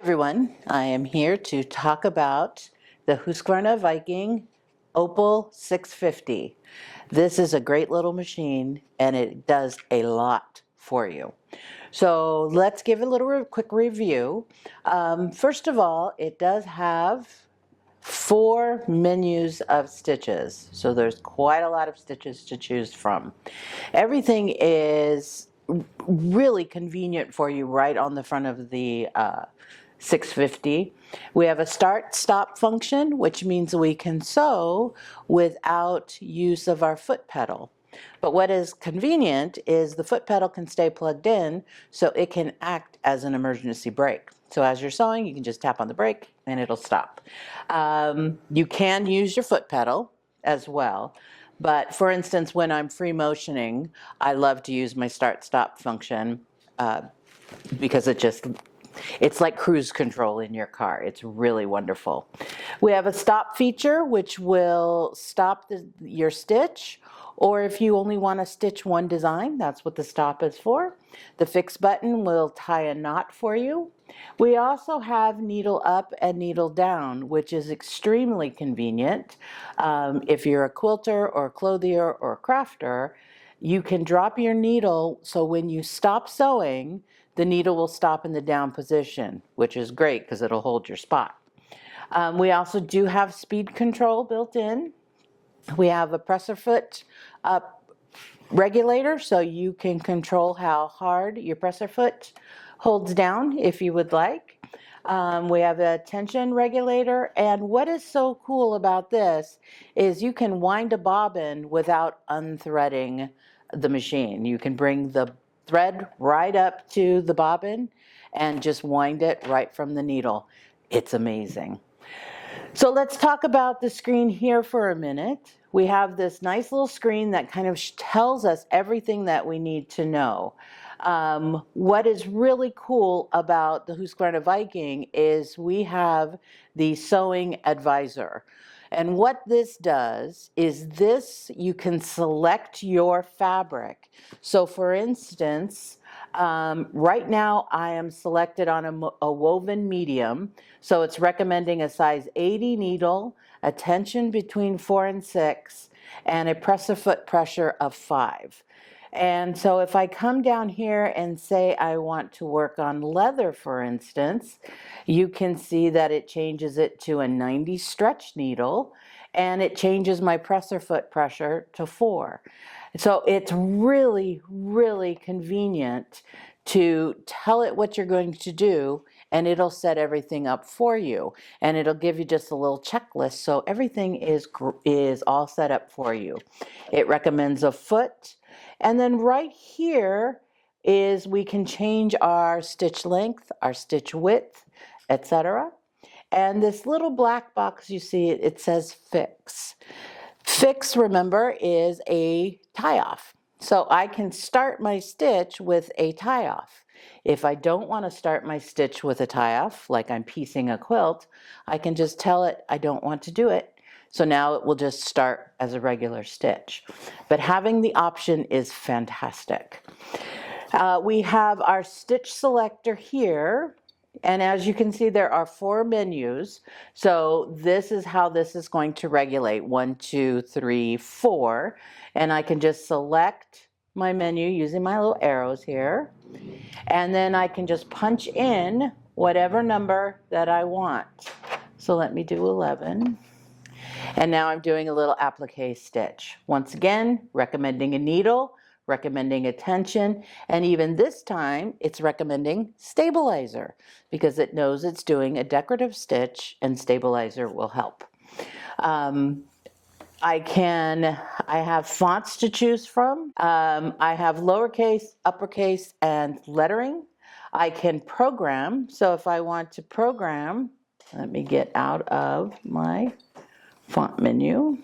Everyone, I am here to talk about the Husqvarna Viking Opal 650. This is a great little machine and it does a lot for you. So let's give a little quick review. First of all, it does have 4 menus of stitches. So there's quite a lot of stitches to choose from. Everything is really convenient for you right on the front of the 650. We have a start stop function, which means we can sew without use of our foot pedal. But what is convenient is the foot pedal can stay plugged in, so it can act as an emergency brake. So as you're sewing, you can just tap on the brake and it'll stop. You can use your foot pedal as well. But for instance, when I'm free motioning, I love to use my start stop function because it's like cruise control in your car. It's really wonderful. We have a stop feature, which will stop your stitch, or if you only want to stitch one design, that's what the stop is for. The fix button will tie a knot for you. We also have needle up and needle down, which is extremely convenient. If you're a quilter or a clothier or a crafter, you can drop your needle so when you stop sewing, the needle will stop in the down position, which is great because it'll hold your spot. We also do have speed control built in. We have a presser foot regulator, so you can control how hard your presser foot holds down if you would like. We have a tension regulator, and what is so cool about this is you can wind a bobbin without unthreading the machine. You can bring the thread right up to the bobbin and just wind it right from the needle. It's amazing. So let's talk about the screen here for a minute. We have this nice little screen that kind of tells us everything that we need to know. What is really cool about the Husqvarna Viking is we have the sewing advisor. And what this does is you can select your fabric. So for instance, right now I am selected on a woven medium. So it's recommending a size 80 needle, a tension between 4 and 6, and a presser foot pressure of 5. And so if I come down here and say I want to work on leather, for instance, you can see that it changes it to a 90 stretch needle, and it changes my presser foot pressure to 4. So it's really, really convenient to tell it what you're going to do, and it'll set everything up for you. And it'll give you just a little checklist, so everything is all set up for you. It recommends a foot. And then right here is we can change our stitch length, our stitch width, etc. And this little black box you see, it says fix. Fix, remember, is a tie-off. So I can start my stitch with a tie-off. If I don't want to start my stitch with a tie-off, like I'm piecing a quilt, I can just tell it I don't want to do it. So now it will just start as a regular stitch. But having the option is fantastic. We have our stitch selector here. And as you can see, there are 4 menus. So this is how this is going to regulate 1, 2, 3, 4. And I can just select my menu using my little arrows here. And then I can just punch in whatever number that I want. So let me do 11. And now I'm doing a little applique stitch. Once again, recommending a needle, recommending a tension, and even this time it's recommending stabilizer because it knows it's doing a decorative stitch and stabilizer will help. I have fonts to choose from. I have lowercase, uppercase, and lettering. I can program, so if I want to program, let me get out of my font menu.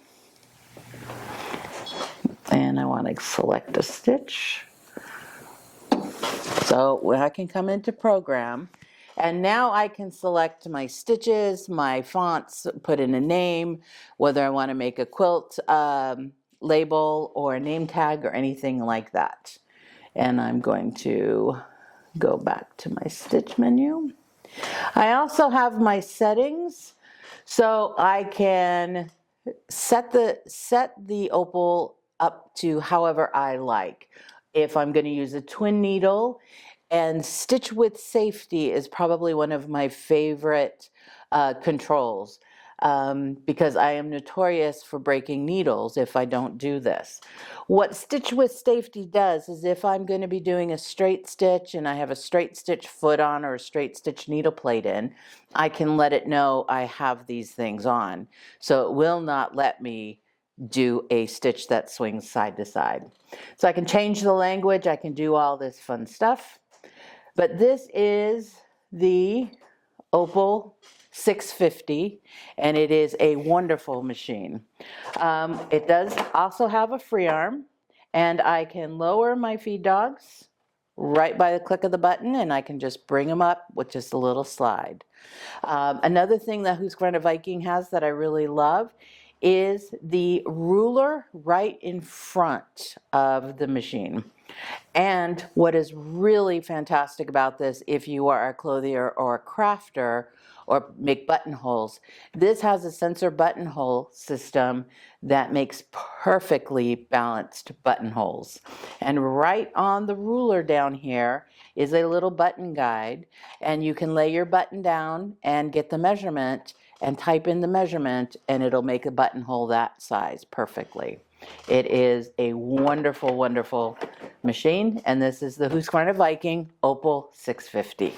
And I want to select a stitch. So I can come into program, and now I can select my stitches, my fonts, put in a name, whether I want to make a quilt label or a name tag or anything like that. And I'm going to go back to my stitch menu. I also have my settings, so I can set the opal up to however I like. If I'm going to use a twin needle, and stitch with safety is probably one of my favorite controls, because I am notorious for breaking needles if I don't do this. What stitch with safety does is if I'm going to be doing a straight stitch and I have a straight stitch foot on or a straight stitch needle plate in, I can let it know I have these things on. So it will not let me do a stitch that swings side to side. So I can change the language, I can do all this fun stuff. But this is the Opal 650, and it is a wonderful machine. It does also have a free arm, and I can lower my feed dogs right by the click of the button, and I can just bring them up with just a little slide. Another thing that Husqvarna Viking has that I really love is the ruler right in front of the machine. And what is really fantastic about this, if you are a clothier or a crafter or make buttonholes, this has a sensor buttonhole system that makes perfectly balanced buttonholes. And right on the ruler down here is a little button guide, and you can lay your button down and get the measurement and type in the measurement, and it'll make a buttonhole that size perfectly. It is a wonderful, wonderful machine, and this is the Husqvarna Viking Opal 650.